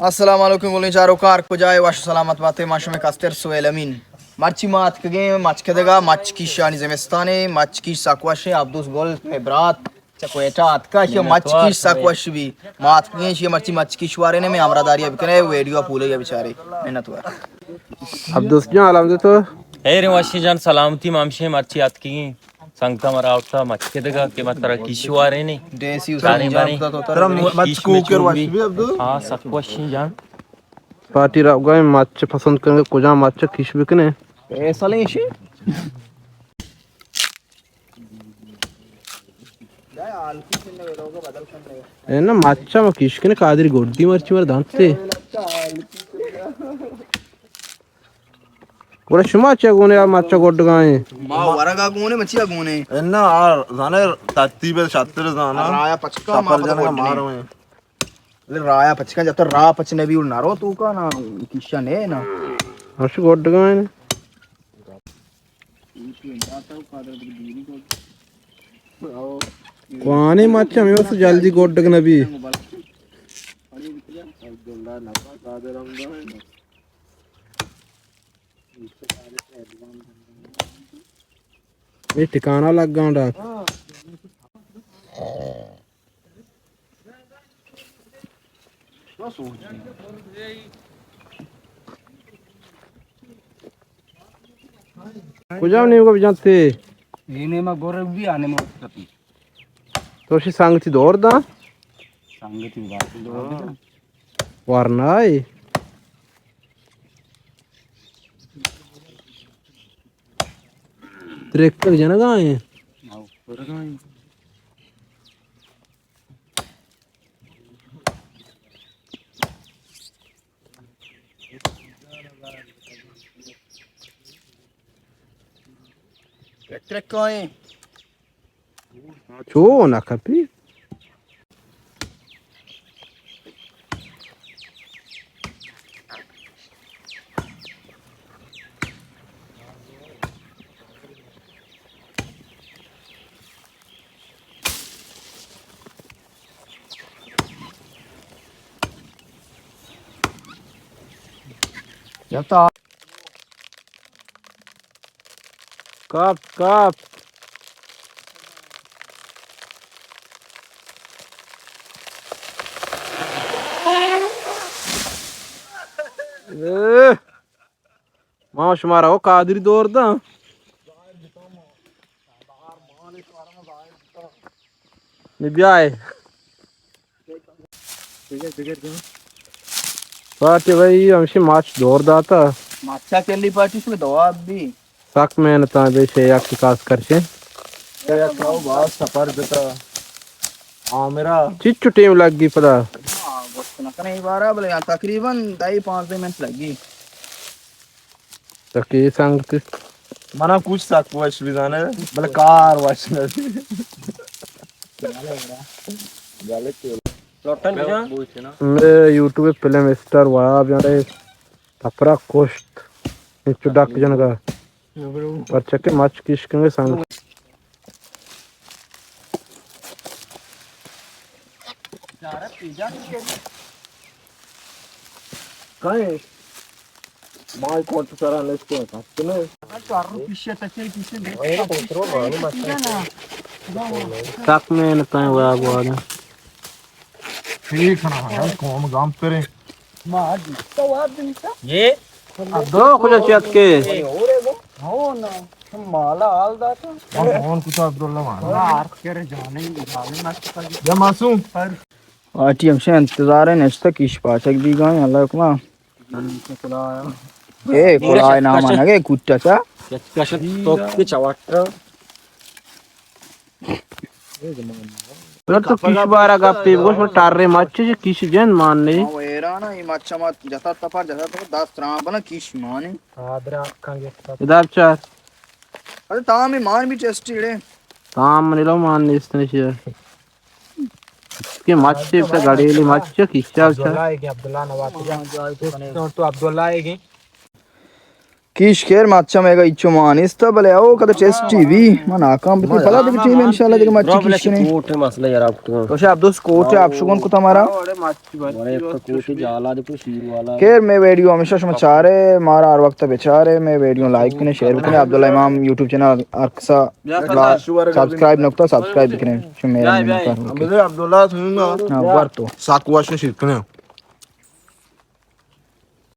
Assalamualaikum gulinjaro kar kujai wash salamat bate mashume kaster suelamin. Marchi mat kage mach kedega mach ki shani zemestane mach ki sakwashi abdus gol febrat chakweta atka she mach ki sakwashi bi mat kage she mach ki shware ne me amradari abkene video pule ge bichare mehnat हुआ Abdus can alamdı to. Hey Vaşican salamti mamşe marçi atki sanka maravta maçkedega ke matara kişuare ne देसी tane उसने bane जान तो Tara maç kuker vaşbi Abdus. ha sakwaşican Parti ravgay maç pasand करने कुजा maç kiş bikne. ऐसा ले इशे Na maç ama kiş kine kadir goddi marçi mar dante. Kora şu maç ya gune ya maç god gaye. मा वरगा गुने मचिया गुने enna zane tartibe şattır zana राया पचका मा sapar पता jana गोडने marwe ले राया पचका जब तो रा पचने भी उड़ना रो तू का ना किशन है ना Aşı god gaye. Kuane maç ama yoksa jaldi god gna bi. ये ठिकाना लग गया डाक कुछ नहीं होगा जानते येने मा गोरे भी आने में कपी तो शी सांगती दौर दा संगति बात दो वरना है ट्रैक्टर जन कहाँ है ट्रैक कहाँ है छो ना कपी जब तो कप कप माँ शुमारा हो कादरी दौर दा निब्याए पार्टी भाई हमसे माच दौर दाता माचा केली पार्टी से दवा भी सक मेहनत बे शे या की कास करके तो या तो बात सफर देता हां मेरा चिच्चू टीम लग गई पता हां बस ना कने बारा बोले यहाँ तकरीबन 2.5 मिनट लगी तो के संगत mana kuch sakwash bi zane bale kar wash na lotan bija मैं यूट्यूब पे फिल्म स्टार वाया अब यार तपरा कोस्ट चिच्चू डक जन का पर चक्के माच किश के संग kai mai kot sara nesko tatne तक मेहनत वाया गवा ठीक na yaar kom gam tere ye दो कुछ चत के हो ना माला हाल दा तो on kuch abdullah man यार करे जाने ही जाने मत ya masum पार्टी हमसे इंतजार है नेक्स्ट तक इस पाचक दी गए अल्लाह कुमा ए कोलाय नाम आनगे कुट्टाचा kaşın topki çavatta पर तो किश बारा गप्पे गोश में टारे माच जे किश जन मान ले वेरा ना ये मच्छा मत जता तपर जता तो 10 तरह बना किश माने इधर चार अरे ताम ही मान भी टेस्टी रे ताम नीलो मान ने इसने शे के माच से पे गाड़ीली माच किश चाल चाल अब्दुल्ला नवाज तो अब्दुल्ला आएगी kiş ker maçça mega iço manista bale o kadar test TV mana kam bitni pala de team inşallah de maççı kiş ne कोट है मसला यार आपको तो Abdus कोच है आप शुगन को तुम्हारा बड़े एक कोट है जाला देखो शीर वाला केर मैं वीडियो हमेशा समाचार है मारा हर वक्त बेचार है मैं वीडियो लाइक करें शेयर करें अब्दुल्ला इमाम यूट्यूब चैनल अक्सा सब्सक्राइब नक्ता सब्सक्राइब करें मेरा Abdullah Abdullah हाँ वर्तो Sakuash shirkne